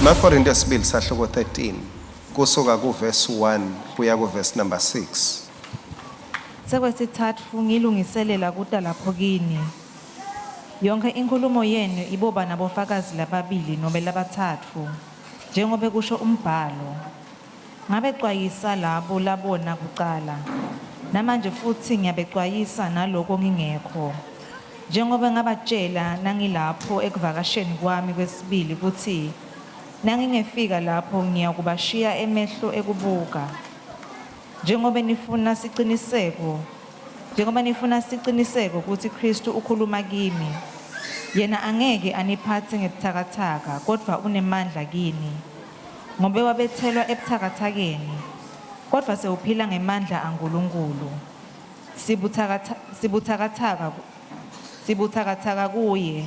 Makorinte esibili sahluko 13 kusuka kuverse 1 kuya kuverse number 6. Sekwesithathu ngilungiselela kuda lapho kini. Yonke inkulumo yenu iboba nabofakazi lababili noma labathathu, njengoba kusho umbhalo. Ngabexwayisa labo labona kuqala, namanje futhi ngiyabexwayisa naloko ngingekho. Njengoba ngabatshela nangilapho ekuvakasheni kwami kwesibili kuthi nangingefika lapho ngiyakubashiya emehlo ekubuka. Njengoba nifuna siqiniseko ukuthi Kristu ukhuluma kimi, yena angeke aniphathe ngebuthakathaka kodwa unemandla kini. Ngoba wabethelwa ebuthakathakeni kodwa sewuphila ngemandla aNkulunkulu. Sibuthakathaka kuye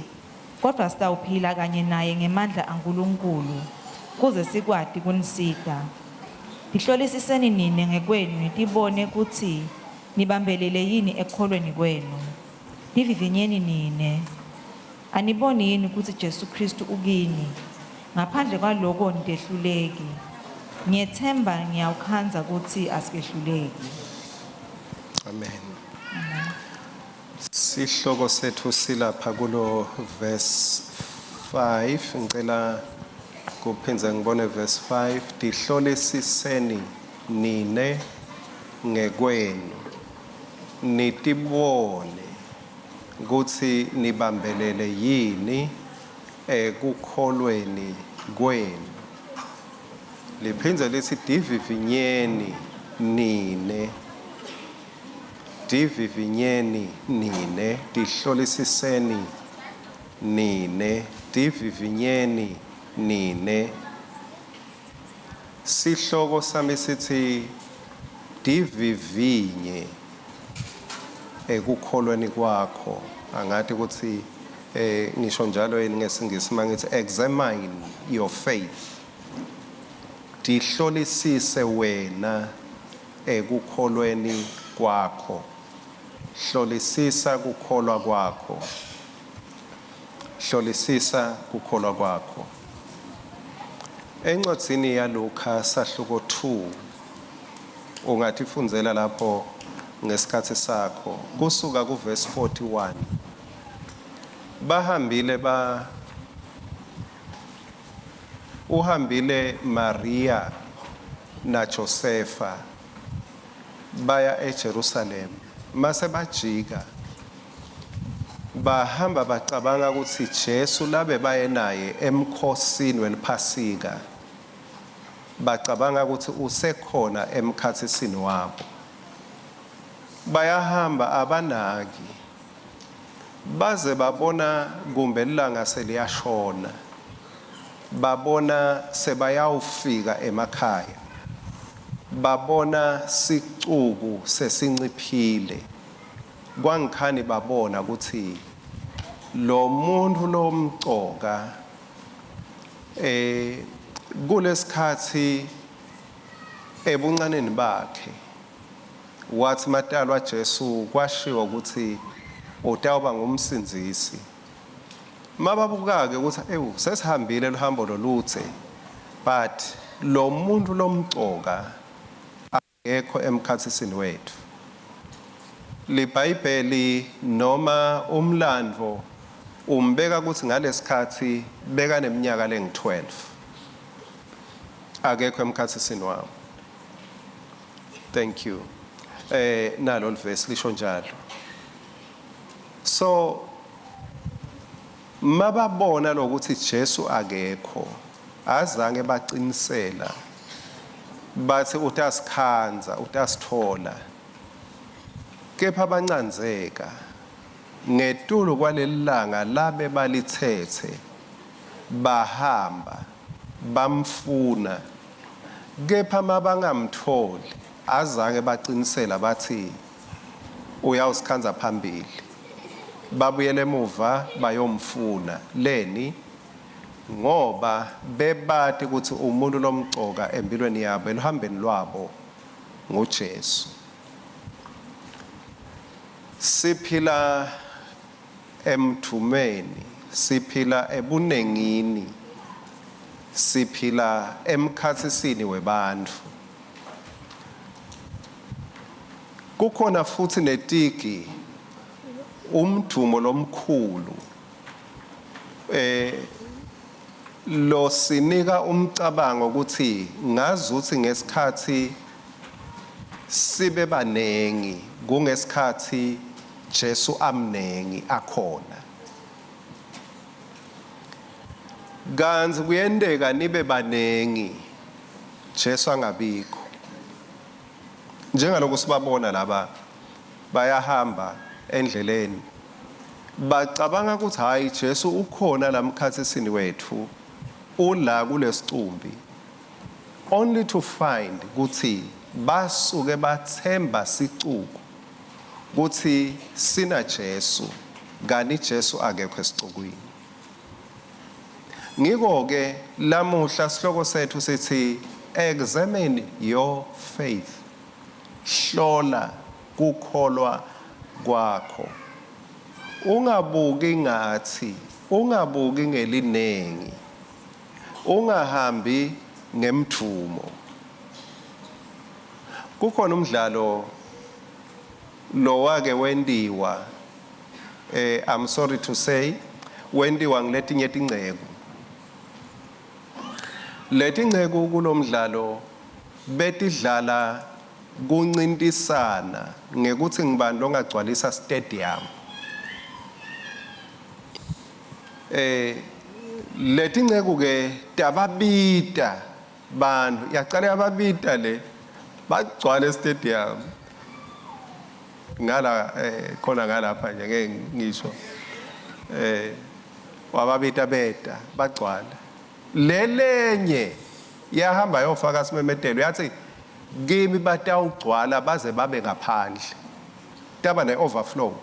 kodwa sitawuphila kanye naye ngemandla aNkulunkulu kuze sikwati kunisida. Ihlolisiseni nini ngekwenu nitibone ukuthi nibambelele yini ekukholweni kwenu. Divivinyeni nini. Aniboni yini ukuthi Jesu Kristu ukini? Ngaphandle kwaloko nitehluleki. Ngiyethemba ngiyawukhanza ukuthi asikehluleki. Amen. Sihloko sethu silapha kulo verse 5. Ngicela kuphindze ngibone verse 5. Dihlolisiseni nine ngekwenu nitibone ukuthi nibambelele yini ekukholweni kwenu. Liphindze lithi divivinyeni nine. Divivinyeni nine, dihlolisiseni nine, divivinyeni nine. Sihloko sami sithi divivinye ekukholweni kwakho. Angathi ukuthi ngisho njalo yini ngesingisi mangithi examine your faith. Dihlolisise wena ekukholweni kwakho. Hlolisisa kukholwa kwakho. Hlolisisa kukholwa kwakho. Encwadzini yaLuka sahluko 2 ungathi fundzela lapho ngesikhathi sakho kusuka kuverse 41. Uhambile Maria na Josefa baya eJerusalem. Mase bajika bahamba bacabanga ukuthi Jesu labe baye naye emkhosini wephasika, bacabanga ukuthi usekhona emkhathisini wabo. Bayahamba abanaki baze babona kumbe ilanga seliyashona, babona sebayawufika emakhaya, babona sicuku sesinciphile. Kwangikhani babona ukuthi lo muntu lomcoka kulesikhathi ebuncaneni bakhe wathi matalwa Jesu kwashiwo ukuthi utawuba ngumsinzisi. Mababuka-ke ukuthi sesihambile luhambo loluthe, but lo muntu lomcoka akekho emkhathisini wethu. LiBhayibheli noma umlandvo umbeka ukuthi ngalesikhathi beka neminyaka lengu-12 akekho emkhathisini wabo. Thank you. Nalo verse lisho njalo. So mababona lokuthi Jesu akekho, azange baqinisela bathi utasikhanza, utasithola. Kepha bancanzeka ngetulu kwalelilanga labe balithethe, bahamba bamfuna. Kepha mabangamtholi azange baqinisela bathi uyawusikhanza phambili. Babuyele emuva bayomfuna leni ngoba bebati ukuthi umuntu lomcoka empilweni yabo eluhambeni lwabo nguJesu. Siphila emthumeni, siphila ebunengini, siphila emkhathisini webantfu. Kukhona futhi netiki umdumo lomkhulu lo sinika umcabango ukuthi ngazuthi ngesikhathi sibe banengi kungesikhathi Jesu amnengi akhona. Kanzi kuyendeka nibe banengi Jesu angabikho. Njengalokho sibabona laba bayahamba endleleni bacabanga ukuthi hayi Jesu ukhona lamkhathisini wethu ula kulesicumbi, only to find ukuthi basuke bathemba sicuku ukuthi sina Jesu kanti Jesu akekho esicukwini. Ngiko ke lamuhla sihloko sethu sithi examine your faith. Hlola kukholwa kwakho. Ungabuki ngathi, ungabuki ngelinengi. Ungahambi ngemthumo. Kukhona umdlalo lo wake wendiwa I'm sorry to say wendiwa ngiletinye tingceku. Leti ngceku kulomdlalo betidlala kuncintisana ngekuthi ngibani longagcwalisa stadium. Leti ngceku ke tababita bantu yacala ababita le bagcwala stadium ngala khona ngalapha nje ngeke ngisho wababita beta bagcwala. Lelenye yahamba yofaka simemetelo yathi kimi batawugcwala baze babe ngaphandle taba ne overflow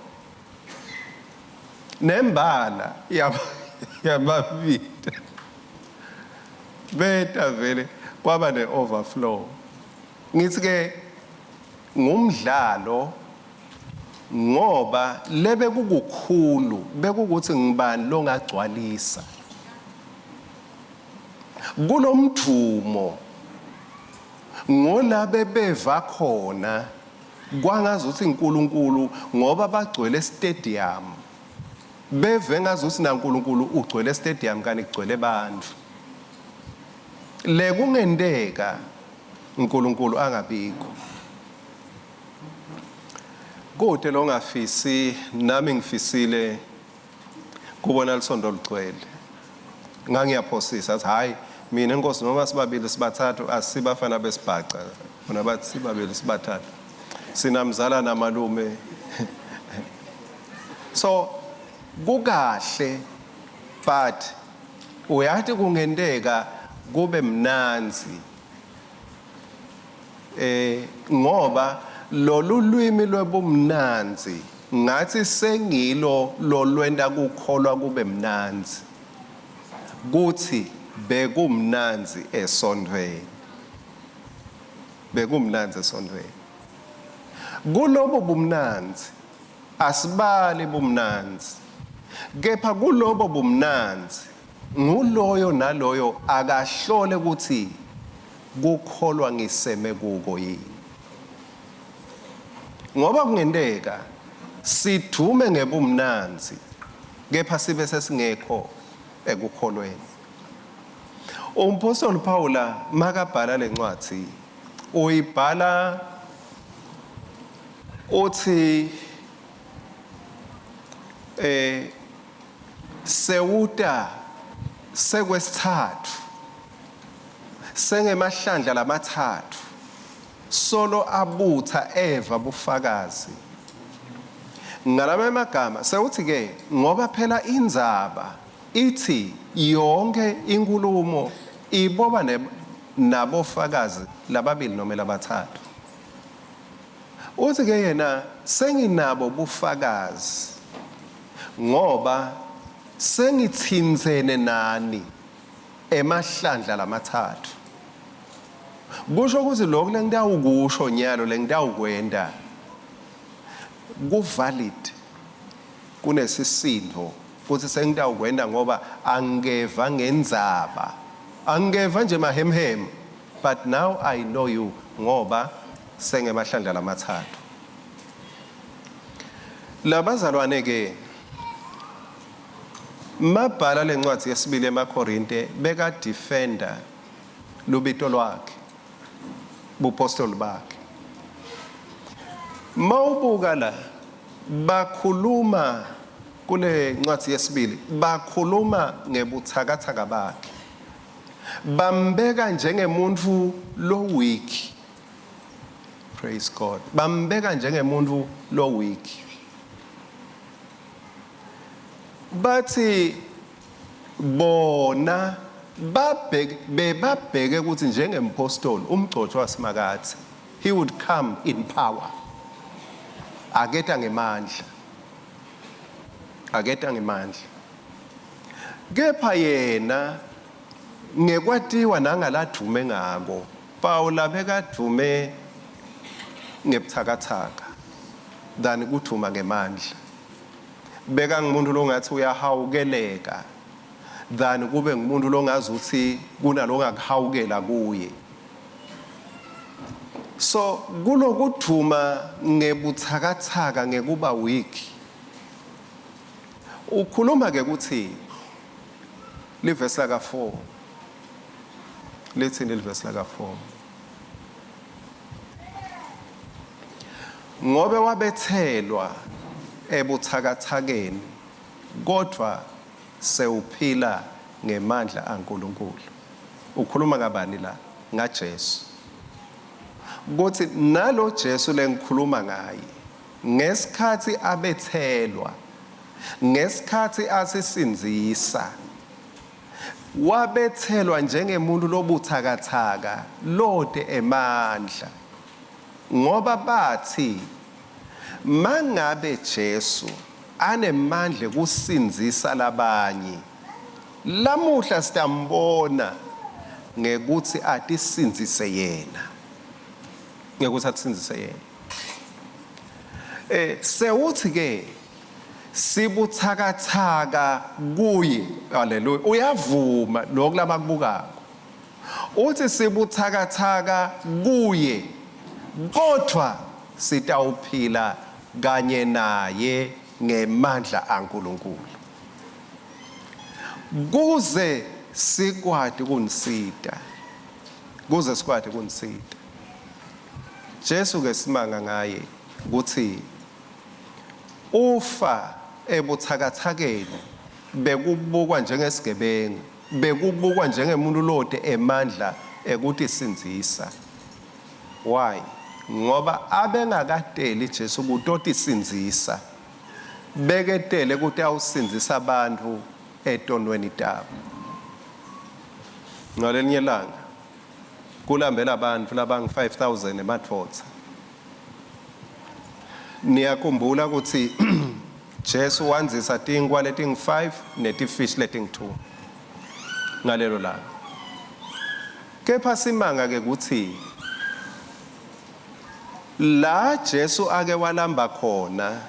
nembala yababita beta vele kwaba ne overflow. Ngithi ke ngumdlalo ngoba lebe kukukhulu bekukuthi ngibani longagcwalisa kulomthumo ngola bebeva khona kwangazuthi uNkulunkulu ngoba bagcwele stadium beve ngazuthi naNkulunkulu ugcwele stadium kanti kugcwele bantu le kungendeka uNkulunkulu angabikho. Kodwa lo ngafisi nami ngifisile kubona lisondo ligcwele ngangiyaphosisa athi hayi mina inkosi noma sibabili sibathathu asibafana besibhaca bona bathi sibabili sibathathu sinamzala namalume so kukahle but uyathi kungendeka kube mnanzi ngoba lolu lwimi lwebumnanzi ngathi sengilo lolwenda kukholwa kube mnanzi kuthi bekumnanzi esondweni bekumnanzi esondweni kulobo bumnanzi asibali bumnanzi kepha kulobo bumnanzi nguloyo naloyo akahlole ukuthi kukholwa ngiseme kuko yini ngoba kungendeka sidume ngebumnanzi kepha sibe sesingekho ekukholweni. Umpostoli Paula makabhala lencwadi uyibhala uthi sewuta sekwesithathu sengemahlandla lamathathu solo abutha eva bufakazi ngalama magama sewuthi ke ngoba phela indzaba ithi yonke inkulumo iboba nabofakazi lababili noma labathathu. Uthi ke yena senginabo bufakazi ngoba sengithinzene nani emahlandla lamathathu. Kusho ukuthi lokho lengidawukusho nyalo lengidawukwenda kuvalid kunesisindo ukuthi sengidawukwenda ngoba angeva ngendzaba angeva nje mahemhem, but now I know you ngoba sengemahlandla lamathathu. Labazalwane ke mabhala lencwadi yesibili emaKorinte beka defender lubito lwakhe bupostoli bakhe. Mawubuka la bakhuluma kule ncwadi yesibili bakhuluma ngebuthakathaka bakhe. Bambeka njengemuntu lo weak. Praise God. Bambeka njengemuntu lo weak. Bathi bona bebabheke ukuthi njengempostoli umgcotsho wasimakathi he would come in power. Aketha ngemandla. Aketha ngemandla. Kepha yena ngekwatiwa nangaladume ngako. Paula bekadume ngebuthakathaka than kuthuma ngemandla. Beka ngumuntu longathi uyahawukeleka than kube ngumuntu longazi ukuthi kunalongakahawukela kuye. So kulokuthuma ngebuthakathaka ngekuba weak. Ukhuluma ke ukuthi livesi laka 4. Let's in livesi laka 4. Ngobe wabethelwa ebuthakathakeni kodwa sewuphila ngemandla aNkulunkulu. Ukhuluma ngabani la? NgaJesu. Kuthi nalo Jesu lengikhuluma ngaye ngesikhathi abethelwa ngesikhathi asisinzisa wabethelwa njengemuntu lobuthakathaka lode emandla ngoba bathi mangabe Jesu anemandla kusinzisa labanye lamuhla sitambona ngekuthi atisinzise yena ngekuthi atisinzise yena sewuthi ke sibuthakathaka kuye haleluya uyavuma lokulama kubukako uthi sibuthakathaka kuye kodwa sitawuphila kanye naye ngemandla aNkulunkulu kuze sikwati kunisida Jesu ke simanga ngaye ukuthi ufa ebuthakathakeni bekubukwa njengesigebengu bekubukwa njengemuntu lode emandla ekuthi sinzisa. Why? Ngoba abengakadeli Jesu kutoti sinzisa beketele ukuthi awusinzisa abantu etonweni tabo. Ngolelinye ilanga kulambela abantu labangu 5000 emadvodza. Niyakhumbula ukuthi Jesu wanzisa tingwa leting5 netifish leting2 ngalelo langa. Kepha simanga ke ukuthi la Jesu ake walamba khona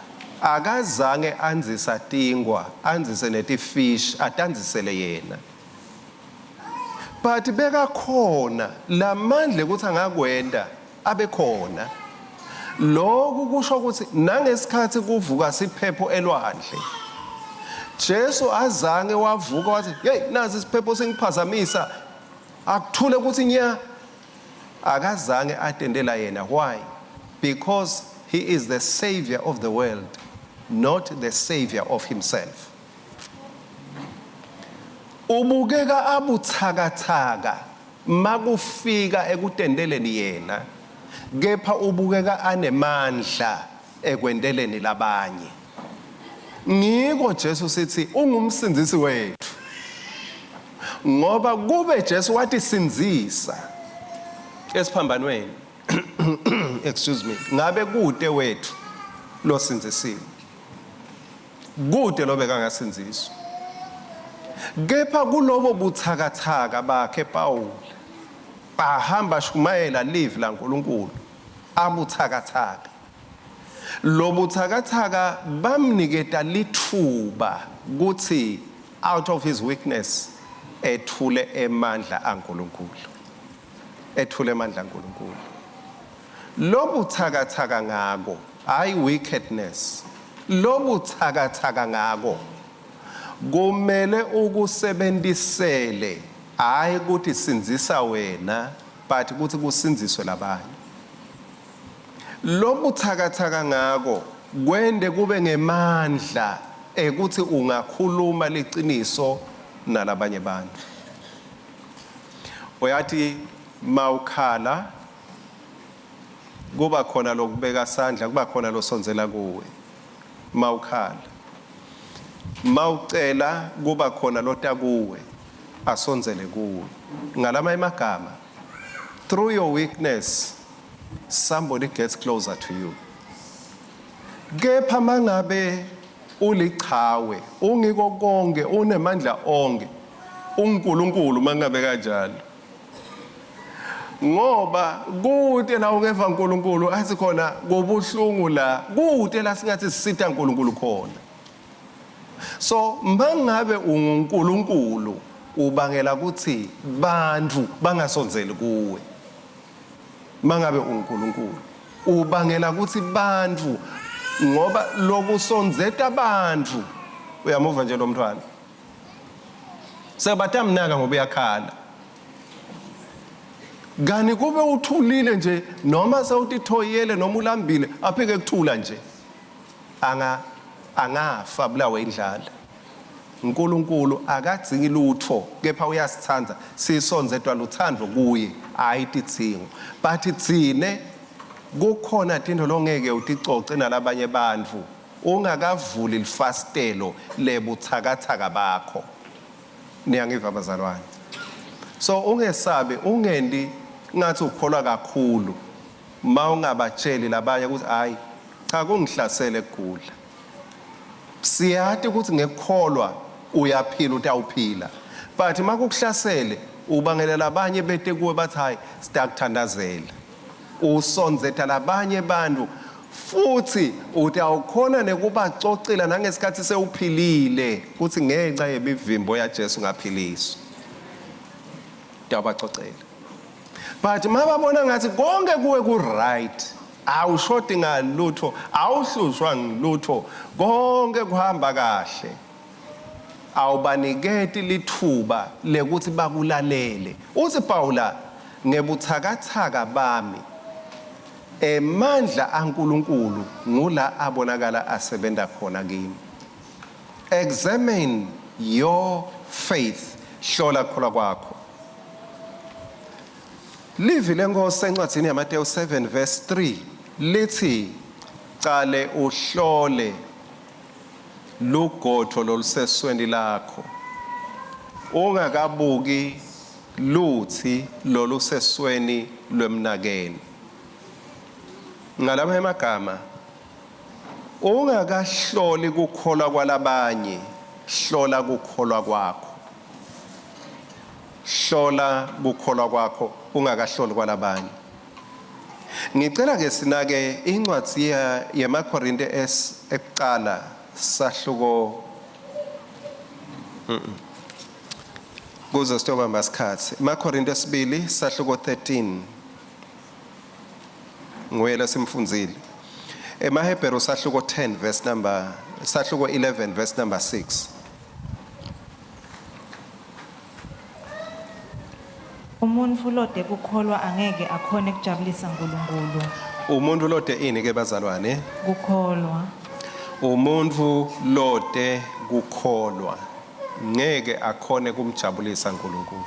akazange anzisa tingwa anzise netifish atanzisele yena. But beka khona lamandla ukuthi angakwenda abe khona. Lokhu kusho ukuthi nangesikhathi kuvuka siphepho elwandle Jesu azange wavuka wathi hey nazi isiphepho sengiphazamisa akuthule ukuthi nya akazange atendela yena. Why? Because he is the savior of the world, not the savior of himself. Ubukeka abuthakathaka makufika ekutendeleni yena kepha ubukeka anemandla ekwendeleni labanye. Ngiko Jesu sithi ungumsindisi wethu ngoba kube Jesu wathi sinzisa esiphambanweni excuse me ngabe kude wethu lo sinzisiwe kude lo bekangasinziswa kepha kulobo buthakathaka bakhe Paul bahamba shumayela live la uNkulunkulu abuthakathaka lobuthakathaka bamniketa lithuba kuthi out of his weakness ethule emandla aNkulunkulu, ethule emandla aNkulunkulu. Lobu thakathaka ngako hayi wickedness, lobu thakathaka ngako kumele ukusebenzisele hayi ukuthi sinzisa wena but ukuthi kusinziswe labanye. Lobu thakathaka ngako kwende kube ngemandla ukuthi ungakhuluma liqiniso nalabanye abantu. Uyathi mawukhala kuba khona lokubeka sandla, kuba khona losonzela kuwe. Mawukhala, mawucela kuba khona lota kuwe asonzele kuwe. Ngalama emagama, through your weakness somebody gets closer to you. Kepha mangabe ulichawe, ungiko konke, unemandla onke, uNkulunkulu mangabe kanjalo. Ngoba kude la ungeva uNkulunkulu athi khona ngobuhlungu la, kude la singathi sisitha uNkulunkulu khona. So mangabe uNkulunkulu ubangela ukuthi bantu bangasonzeli kuwe. Mangabe uNkulunkulu ubangela ukuthi bantu ngoba lokusonzeta abantu uyamuva nje lo mntwana sebatamnaka ngoba uyakhala gani kube uthulile nje noma sewutithoyele noma ulambile aphike kuthula nje angafa bulawe indlala. uNkulunkulu akadzingi lutho kepha uyasithanda sisonzetwa luthando kuye ayititsingo but itsine kukhona into longeke uticoce nalabanye bantu ungakavuli ilifastelo lebuthakathaka bakho. Niyangiva bazalwane? So ungesabe, ungendi ngathi ukholwa kakhulu mawungabatsheli labanye ukuthi hayi cha kungihlasele ukugula. Siyathi ukuthi ngekukholwa uyaphila utawuphila but makukuhlasele ubangelela abanye bete kuwe bathi hayi sitakuthandazela. Usonzetha labanye bantu futhi utawukhona nekubacocela nangesikhathi sewuphilile ukuthi ngenxa yebivimbo yaJesu ngaphiliswa. Utawubacocela. But mababona ngathi konke kuwe ku right, awushoti ngalutho, awuhlushwa ngilutho, konke kuhamba kahle, awubaniketi lithuba lekuthi bakulalele. Uthi Paula ngebuthakathaka bami emandla aNkulunkulu ngula abonakala asebenta khona kimi. Examine your faith, hlola kukholwa kwakho. Livi lenkosi encwadzini yaMateyu 7 verse 3 lithi cale uhlole lugotho lolusesweni lakho ungakabuki luthi lolusesweni lwemnakeni. Ngalama emagama ungakahloli kukholwa kwalabanye, hlola kukholwa kwakho. Hlola kukholwa kwakho ungakahloli kwalabanye. Ngicela ke sinake incwadi yamaKorinte ekuqala sahluko kuze sitoba masikhathi. amaKorinte esibili sahluko 13 nguyela simfunzile. EmaHebheru sahluko 10 verse number sahluko 11 verse number 6. Umuntu lode kukholwa angeke akhone kujabulisa uNkulunkulu. Umuntu lode ini ke bazalwane? Kukholwa. Umuntu lode kukholwa ngeke akhone kumjabulisa uNkulunkulu.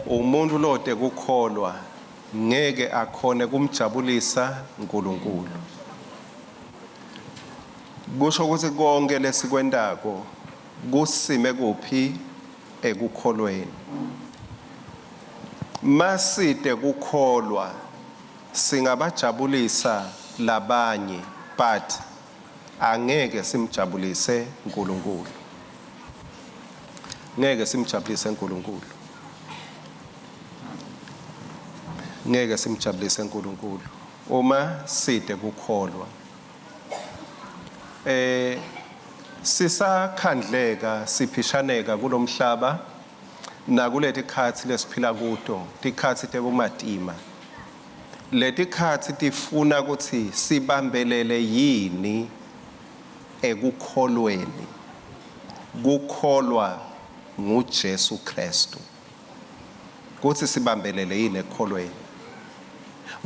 Umuntu lode kukholwa ngeke akhone kumjabulisa uNkulunkulu. Kusho ukuthi konke lesikwendako kusime kuphi? Ekukholweni. Maside kukholwa singabajabulisa labanye but angeke simjabulise uNkulunkulu. Ngeke simjabulise uNkulunkulu. Ngeke simjabulise uNkulunkulu uma side kukholwa. sisakhandleka siphishaneka kulomhlaba nakulethi khathi lesiphila kuto tikhathi tebumatima leti khathi tifuna ukuthi sibambelele yini ekukholweni kukholwa nguJesu Kristu kuthi sibambelele yini ekukholweni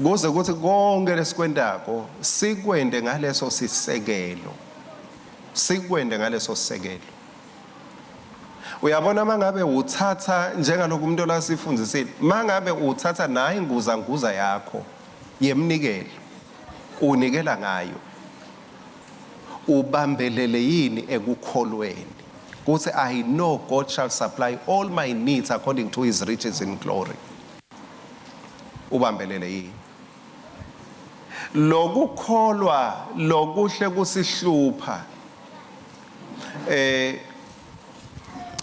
kuze kuthi konke lesikwendako sikwende ngaleso sisekelo uyabona mangabe uthatha njengalokho umuntu olasifundisile mangabe uthatha nayo inguzanguza yakho yemnikelo unikela ngayo ubambelele yini ekukholweni kuthi I know God shall supply all my needs according to his riches in glory ubambelele yini lokukholwa lokuhle kusihlupha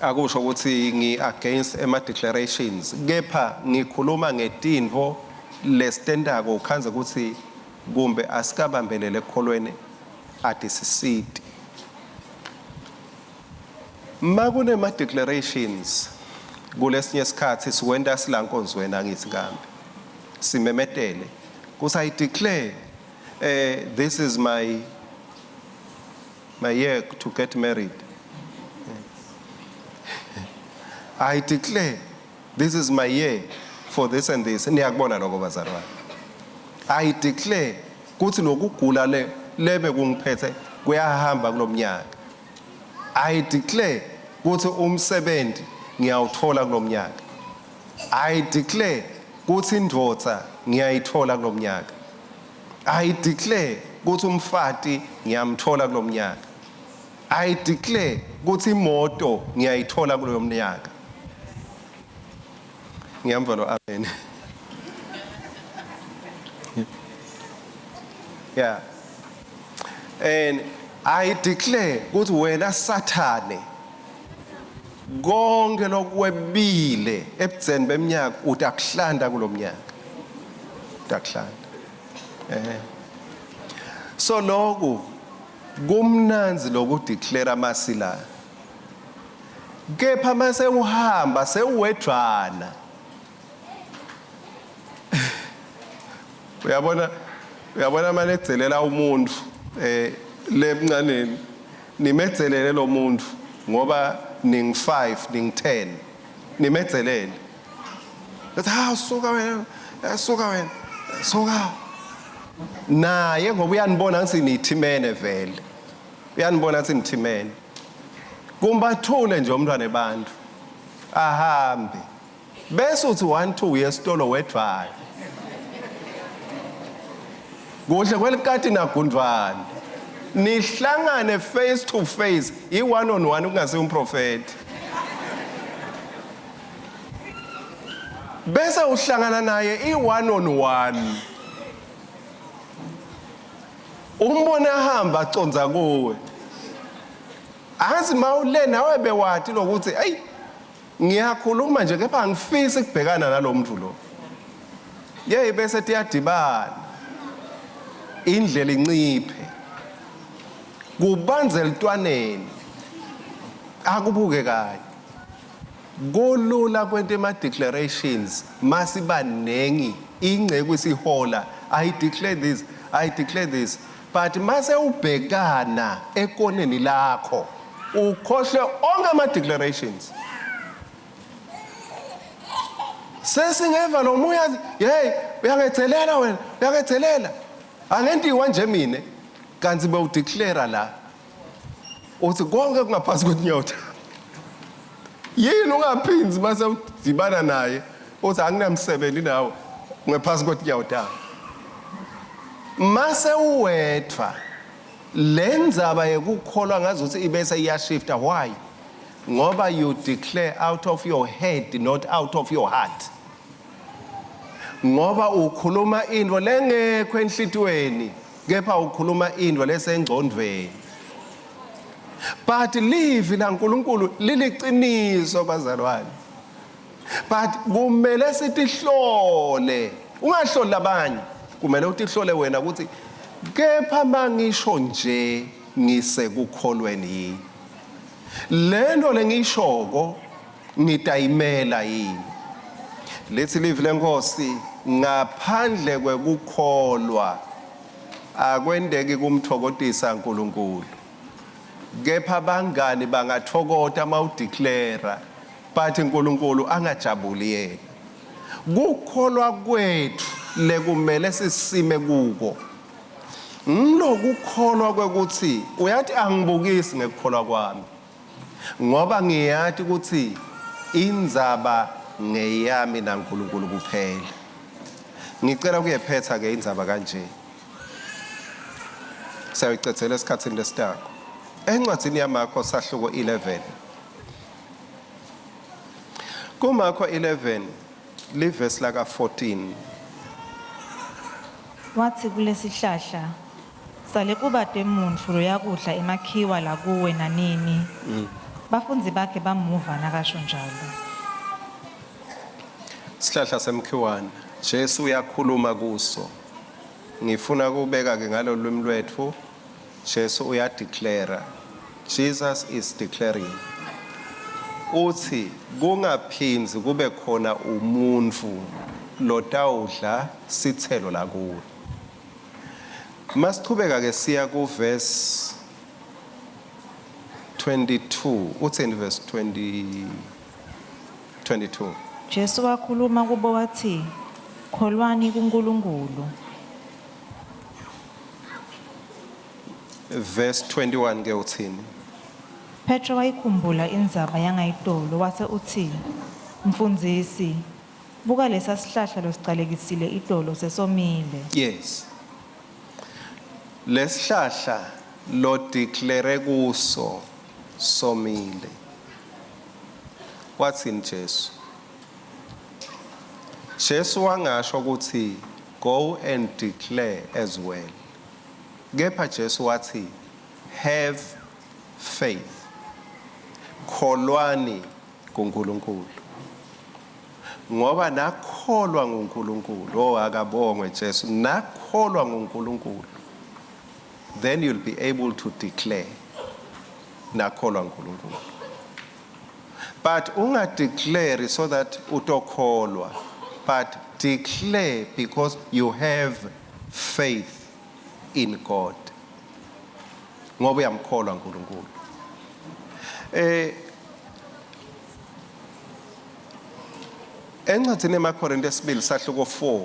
akusho ukuthi ngi-against ama-declarations kepha ngikhuluma ngetinvo lesitendako ukhanze ukuthi kumbe asikabambelele ekukholweni atisisiti makunema-declarations kulesinye isikhathi sikwenta silankonzweni angithi kambe simemetele kuthi I declare this is my year to get married. I declare this is my year for this and this. Niyakubona lokho bazalwane. I declare kuthi lokugula lebe kungiphethe kuyahamba kulomnyaka. I declare kuthi umsebenzi ngiyawuthola kulomnyaka. I declare kuthi indvodza ngiyayithola kulomnyaka. I declare kuthi umfati ngiyamthola kulomnyaka. I declare kuthi imoto ngiyayithola kulomnyaka. Ngiyamva lo amen. Yeah. And I declare kuthi wena Sathane konke lokwebile ebudzeni beminyaka utakuhlanda kulomnyaka. Utakuhlanda. So lokhu kumnanzi lokudeclare amasila kepha mase uhamba sewedwana uyabona manedzelela umuntu lebuncaneni nimedzelele lo muntu ngoba ning 5 ning 10 nimedzelele letha suka naye ngoba uyanibona ngathi nithimene vele uyanibona ngathi nithimene kumbathule nje umntwana ebantu ahambe bese uthi 1-2 uyesitolo wedwana kuhle kwelikati nagundwane nihlangane face to face i-1 on 1 ungasiyo umprofeti bese uhlangana naye i-1 on 1 umbona hamba aconza kuwe azi mawule nawe bewathi lokuthi hey ngiyakhuluma nje kepha angifisi ukubhekana nalomuntu lo yey bese tiyadibana indlela inciphe kubanze elitwaneni akubuke kahle kolula kwento ema-declarations masibanengi ingceku isihola I declare this but mase ubhekana ekoneni lakho ukhohle onke ama-declarations sesingeva lo moya hey uyangethelela wena uyangethelela angentiwa nje mina kanti bewudeclare la uthi konke kungaphasi kwenyota yini ungaphinzi mase udibana naye uthi anginamsebenzi nawe ngaphasi kwenyota mase uwetha lenzaba yekukholwa ngazuthi ibese iyashifta why ngoba you declare out of your head not out of your heart ngoba ukhuluma into lengekho enhlitweni kepha ukhuluma into lesengcondweni but live la uNkulunkulu liliciniso bazalwane but kumele sitihlole ungahloli labanye kumele utihlole wena ukuthi kepha mangisho nje ngise kukholweni yini lento lengishoko ngitayimela yini. Lethi live lenkosi ngaphandle kwekukholwa akwendeki kumthokodisa uNkulunkulu. Kepha abangani bangathokota mawudeclare but uNkulunkulu angajabuli yena. Kukholwa kwethu lekumele sisime kuko. Ngilokukholwa kwekuthi uyathi angibukisi ngekukholwa kwami. Ngoba ngiyathi ukuthi indzaba ngeyami naNkulunkulu kuphela. Ngicela ukuyephetha ke indzaba kanje. Sayicethela esikhatsini lesitako. Encwadzini yaMakho sahluko 11. KuMakho 11 livesi laka 14. Wathi kulesihlahla sale kubade umuntu loyakudla emakhiwa la kuwe nanini. Bafundzi bakhe bamuva nakasho njalo. Sihlahla semkhiwana Jesu uyakhuluma kuso. Ngifuna kubeka ke ngalo lwimi lwethu. Jesu uyadeclare. Jesus is declaring. Uthi kungaphinzi kube khona umuntu lotawudla sithelo la kuwe. Masichubeka ke siya ku verse 22. Uthi in verse 22. Jesu wakhuluma kubo wathi, kholwani kuNkulunkulu. Verse 21 ke uthini? Petro wayikhumbula indzaba yangayitolo wase uthi, mfundisi, buka lesa sihlahla losicalekisile itolo sesomile. Yes. Lesihlahla lo declare kuso somile. Wathini Jesu? Jesu wangasho ukuthi go and declare as well. Kepha Jesu wathi have faith. Kholwani kuNkulunkulu. Ngoba nakholwa nguNkulunkulu, akabongwe Jesu, nakholwa nguNkulunkulu. Then you'll be able to declare nakholwa nguNkulunkulu. But unga declare so that utokholwa, but declare because you have faith in God. Ngoba uyamkholwa uNkulunkulu. Encwadzini yaMakorinte esibili sahluko 4.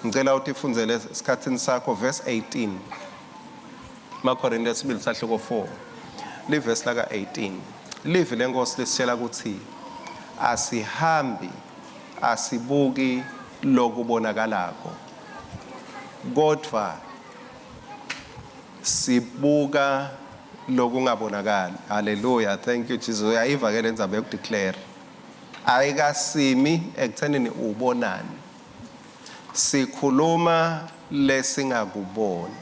Ngicela uthi ifundzele esikhatsini sakho verse 18. Makorinte esibili sahluko 4. Livesi laka 18. Livi lenkosi lisitshela ukuthi asihambi asibuki lokubonakalako. Kodwa sibuka lokungabonakali. Hallelujah. Thank you Jesus. Uyayiva ke lendzaba yokudeclare. Ayikasimi ekuthenini ubonani. Sikhuluma lesingakuboni.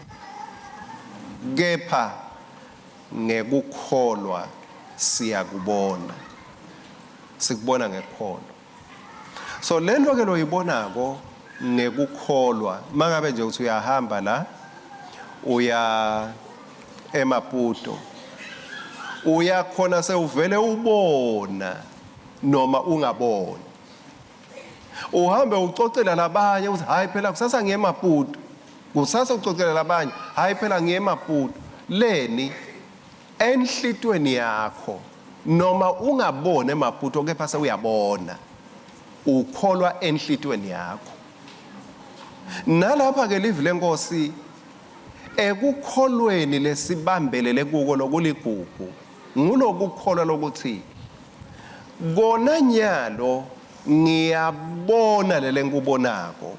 Kepha ngekukholwa siyakubona. Sikubona ngekholwa. So lento ke loyibonako ngekukholwa. Mangabe nje uthi uyahamba la uya eMaputo. Uyakhona sewuvele ubona noma ungaboni. Uhambe ucocela labanye uthi hayi phela kusasa ngiye eMaputo. Kusasa ucocela labanye hayi phela ngiye eMaputo. Leni enhlitweni yakho noma ungabone eMaputo kepha sewuyabona. Ukholwa enhlitweni yakho. Nalapha ke livi lenkosi ekukholweni lesibambelele kuko lokuligugu ngulokukholwa lokuthi kona nyalo ngiyabona lele ngubonako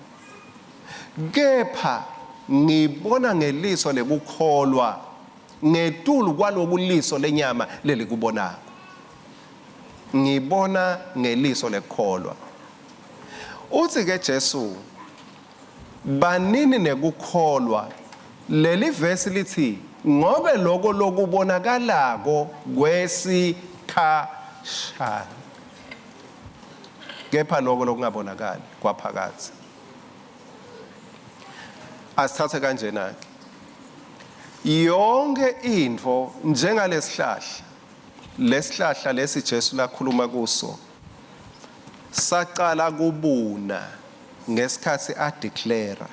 kepha ngibona ngeliso lekukholwa ngetulu kwalokuliso lenyama leli kubonako ngibona ngeliso lekukholwa. Uthi ke Jesu banini nekukholwa leli verse lithi ngobe lokho lokubonakalako kwesikhashana kepha lokho lokungabonakali kwaphakathi. Asithathe kanjena ke yonke into njengalesihlahla lesihlahla lesi Jesu lakhuluma kuso saqala kubuna ngesikhathi adeclare,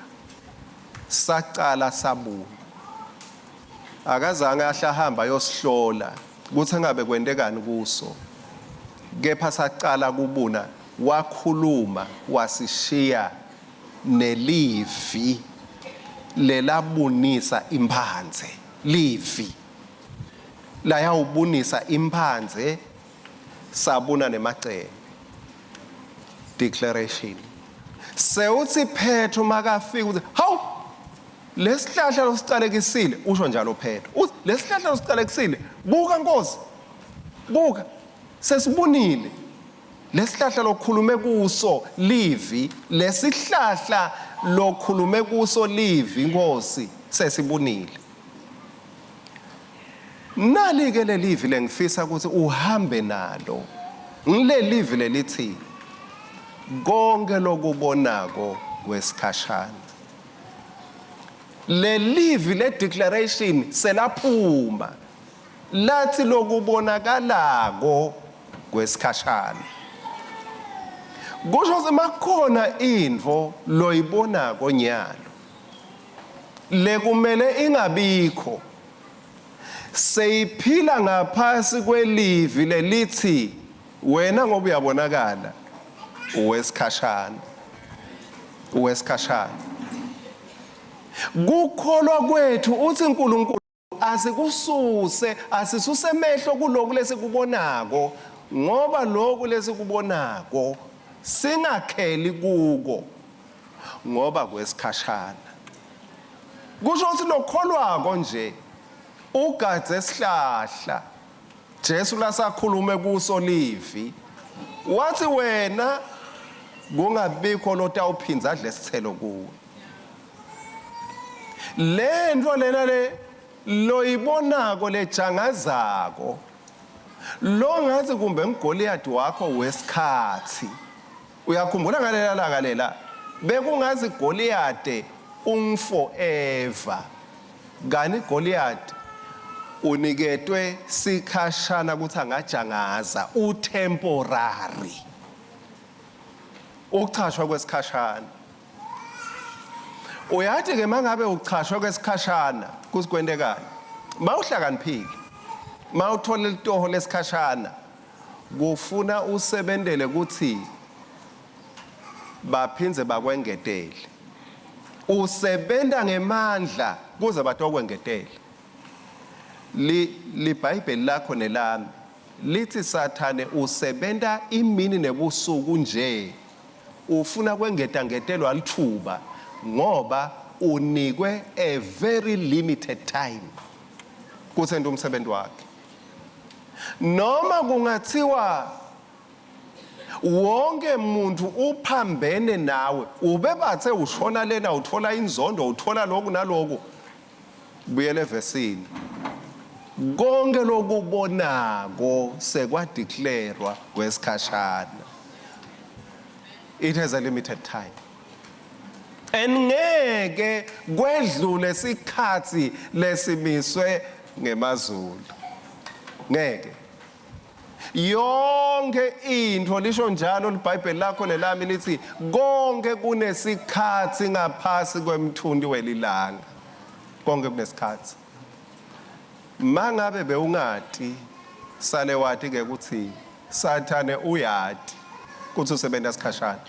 saqala sabuna. Akazange ahlahamba yosihlola ukuthi engabe kwendekani kuso, kepha saqala kubuna, wakhuluma wasishiya nelivi lelabunisa imphanze, livi layawubunisa imphanze, sabuna nemacele. Declaration. Sewuthi Petro makafika uthi hawu lesihlahla losicalekisile, usho njalo Petro uthi lesihlahla losicalekisile, buka Nkosi, buka sesibunile lesihlahla lokhulume kuso livi, lesihlahla lokhulume kuso livi Nkosi sesibunile. Nali-ke lelivi lengifisa ukuthi uhambe nalo, ngilelivi lelithi konke lokubonako kwesikhashana. Lelivi le declaration selaphuma lathi lokubonakalako kwesikhashana. Kusho ukuthi makhona info loyibonako nyalo lekumele ingabikho, seyiphila ngaphasi kwelivi lelithi wena ngoba uyabonakala uwesikhashana, uwesikhashana. Kukholwa kwethu uthi uNkulunkulu asisuse emehlo kulokhu lesikubonako, ngoba lokhu lesikubonako singakheli kuko ngoba kwesikhashana. Kusho ukuthi lokholwako nje ugadze esihlahla Jesu lasakhulume kuso livi, wathi wena kungabikho lotawuphinza adle isithelo kuwe. Le nto lena le loyibonako lejangazako, lo ngathi kumbe ngigoliyadi wakho wesikhathi. Uyakhumbula ngalela langa lela bekungazi Goliyade forever, kani Goliyadi uniketwe sikhashana ukuthi angajangaza, utemporary, ukuchashwa kwesikhashana. Uyathi ke mangabe uchashwa kwesikhashana kusikwendekani, mawuhlakaniphile, mawuthola litoho lesikhashana, kufuna usebenzele ukuthi baphinze bakwengetele. Usebenta ngemandla kuze batokwengetele. Libhayibheli lakho nelami lithi Sathane usebenta imini nebusuku nje, ufuna kwengetangetelwa lithuba ngoba unikwe a very limited time kusenda umsebenzi wakhe. Noma kungathiwa wonke muntu uphambene nawe, ube bathe ushona lena uthola inzondo, uthola lokhu naloku, buyele evesini, konke lokubonako sekwadeclarewa kwesikhashana. It has a limited time. Ngeke kwedlule isikhathi lesimiswe ngemazulu, ngeke. Yonke into lisho njalo libhayibheli lakho nelami lithi konke kunesikhathi ngaphasi kwemthundi welilanga, konke kunesikhathi. Mangabe bewungati sale wathi ke ukuthi Sathane uyati ukuthi usebenza isikhashana,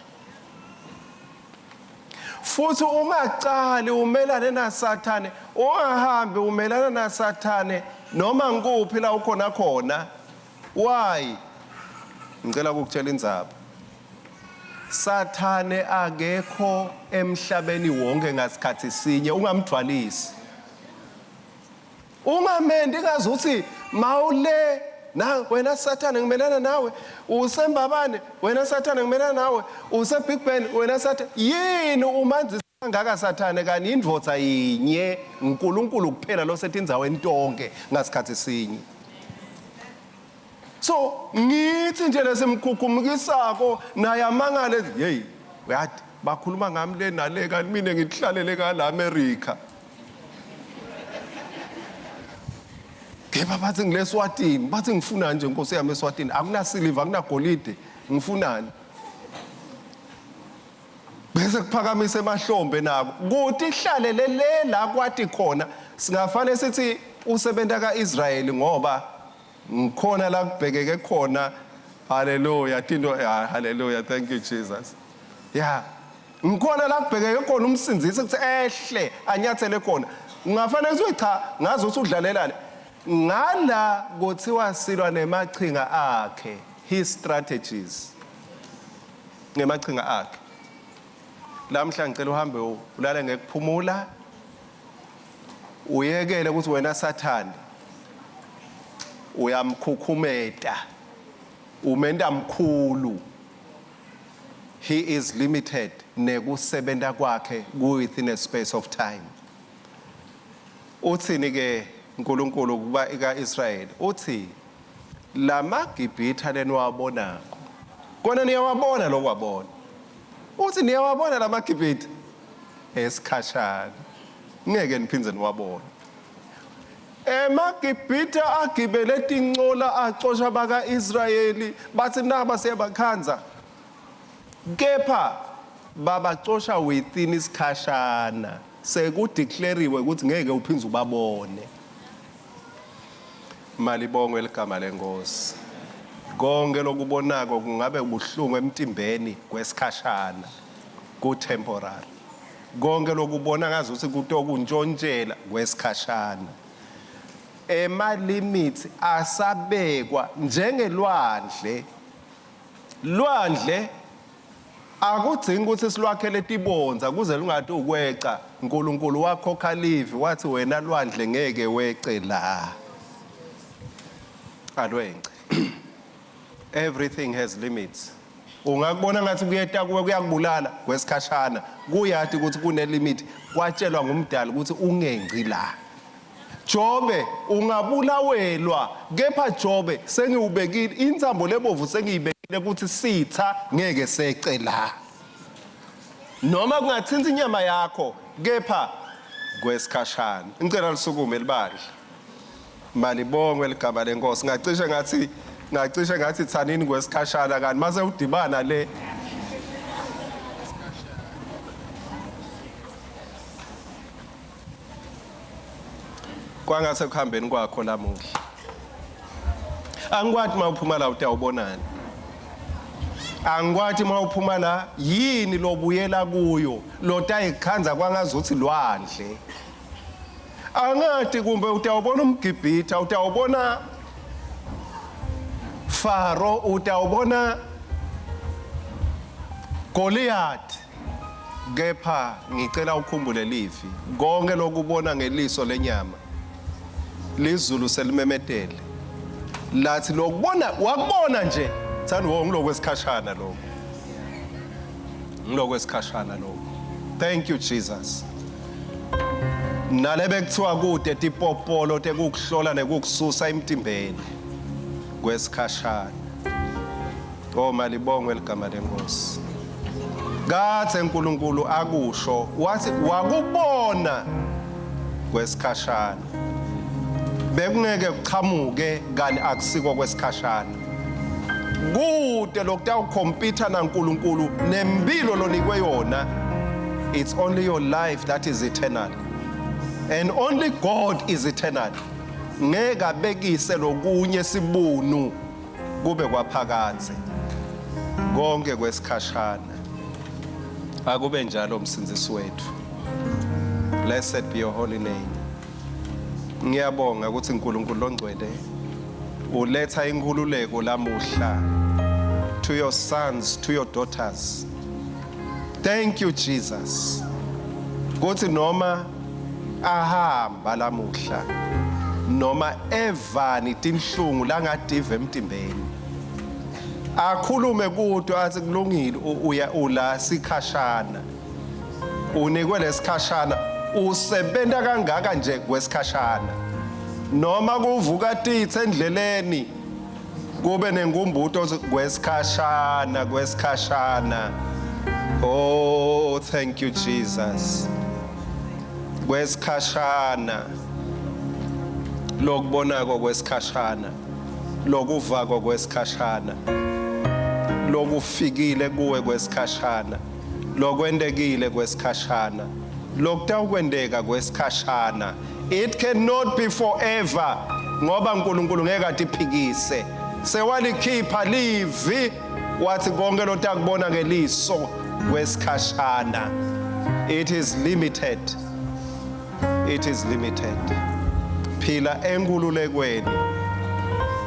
futhi ungacali umelane naSathane, ungahambi umelana naSathane noma ngikuphi la ukhona khona. Why? Ngicela ukutshela indzaba. Sathane akekho emhlabeni wonke ngasikhathi sinye, ungamthwalisi. Ungamendi ngazuthi mawule na wena Sathane ngimelana nawe, usembabane wena Sathane ngimelana nawe, use Big Ben wena Sathane. Yini umanzi ngaka Sathane kani indvodza yinye, uNkulunkulu kuphela lo sethi indzaweni tonke ngasikhathi sinye. So ngithi nje lesimkhukhumukisako naye amangale hey uyathi bakhuluma ngami le nale kanti mina ngihlalele ka America. Kepha bathi ngileswatini, bathi ngifuna nje Nkosi yami eSwatini, akunasiliva, akunagolide, ngifunani? Bese kuphakamise emahlombe nako. Kuthi ihlale le la kwathi khona, singafane sithi usebenta kaIsrayeli ngoba ngikhona la kubhekeke khona. Hallelujah, Tindo, hallelujah, thank you Jesus. Yeah. Ngikhona la kubhekeke khona umsindzisi kuthi ehle anyathele khona. Ungafane uthi cha, ngazi ukuthi udlalelane. Ngala kuthiwa silwa nemachinga akhe, his strategies. Nemachinga akhe. Lamhla ngicela uhambe ulale ngekuphumula. Uyekele ukuthi wena Sathane uyamkhukhumeta. Umenda mkhulu. He is limited nekusebenta kwakhe within a space of time. Uthini ke uNkulunkulu kuba ika-Israyeli? Uthi lama Gibhitha leniwabonako. Kona niyawabona lokwabona. Uthi niyawabona lama Gibhitha esikhashana. Ngeke niphindze niwabona. EmaGibhitha agibele tincola acosha baka-Israyeli bathi naba siyabakhanza. Kepha babacosha within isikhashana. Sekudeclariwe ukuthi ngeke uphindze ubabone. Malibongwe eligama lenkosi. Konke lokubonako kungabe ubuhlungu emtimbeni kwesikhashana, ku temporary. Konke lokubona ngazi ukuthi kutokuntshontshela kwesikhashana. Ema limits asabekwa njengelwandle. Lwandle akudzingi ukuthi silwakhele tibonza kuze lungathi ukweca. uNkulunkulu wakhokha livi wathi wena lwandle ngeke wece la. Alwence. Everything has limits. Ungakubona ngathi kuyeta kuwe kuyakubulala kwesikhashana. Kuyathi ukuthi kune limit. Kwatshelwa ngumdali ukuthi ungenci la. Jobe ungabulawelwa, kepha Jobe sengiubekile intsambo lebovu sengiyibekile ukuthi sitha ngeke sece la. Noma kungathinta inyama yakho, kepha kwesikhashana. Ngicela lisukume libandla. Malibongwe eligama lenkosi. Ngacishe ngathi thanini kwesikhashana kanti mase udibana le. Kwangase kuhambeni kwakho lamuhla. Angikwathi mawuphuma la utawubonani. Angikwathi mawuphuma la yini lobuyela kuyo lotayikhanza kwangazuthi lwandle. Angathi kumbe utawubona umGibhitha, utawubona Faro, utawubona Goliath. Kepha ngicela ukhumbule livi. Konke lokubona ngeliso lenyama. Lizulu selimemetele. Lathi lokubona wakubona nje. Thani ngilokwesikashana lokho. Ngilokwesikashana lokho. Thank you Jesus. Nalebe kuthiwa kude tipopolo tekukuhlola nekukususa emtimbeni kwesikhashana. Oh malibongwe eligama lenkosi. Kathe uNkulunkulu akusho wathi wakubona kwesikhashana. Bekungeke kuchamuke kanti akusiko kwesikhashana. Kude lokutawukhompitha naNkulunkulu nempilo lonikwe yona. It's only your life that is eternal. And only God is eternal. Ngeke abekise lokunye sibunu kube kwaphakathe. Konke kwesikhashana. Akube njalo msindisi wethu. Blessed be your holy name. Ngiyabonga ukuthi uNkulunkulu ongcwele uletha inkululeko lamuhla to your sons, to your daughters. Thank you Jesus. Kuthi noma ahamba lamuhla noma evani tinhlungu langadive emtimbeni akhulume kude athi kulungile ula sikhashana unikwe lesikhashana usebenta kangaka nje kwesikhashana noma kuvuka tithe endleleni kube nenkumbuto kwesikhashana. Oh thank you Jesus. Kwesikhashana lokubonako kwesikhashana, lokuvako kwesikhashana, lokufikile kuwe kwesikhashana, lokwendekile kwesikhashana, lokutawukwendeka kwesikhashana. It cannot be forever ngoba uNkulunkulu ngeke atiphikise. Sewalikhipha livi wathi konke lotakubona ngeliso kwesikhashana. It is limited. It is limited. Phila enkululekweni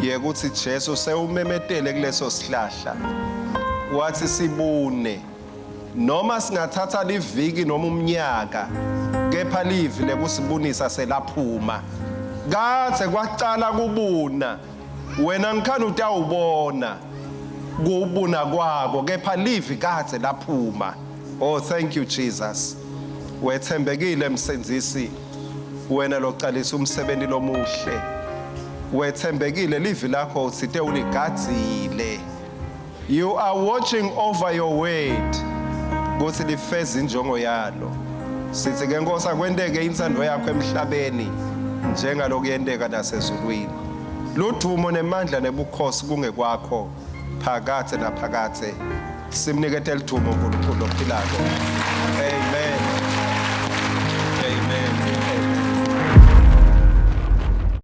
yekuthi Jesu sewumemetele kuleso sihlahla wathi sibune noma singathatha liviki noma umnyaka kepha livi lekusibunisa selaphuma kade kwacala kubuna wena ngikhana utawubona kubuna kwako kepha livi kade laphuma. Oh, thank you Jesus. Wethembekile msenzisi wena loqalisa umsebenzi lomuhle. Wethembekile livi lakho sithe uligadzile. You are watching over your word ukuthi lifeze injongo yalo. Sithi ke Nkosi akwendeke insando yakho emhlabeni njengalokuyendeka nasezulwini. Ludumo nemandla nebukhosi kungekwakho phakathe naphakathe. Simnikete lidumo uNkulunkulu ophilayo. Amen. Amen. Amen.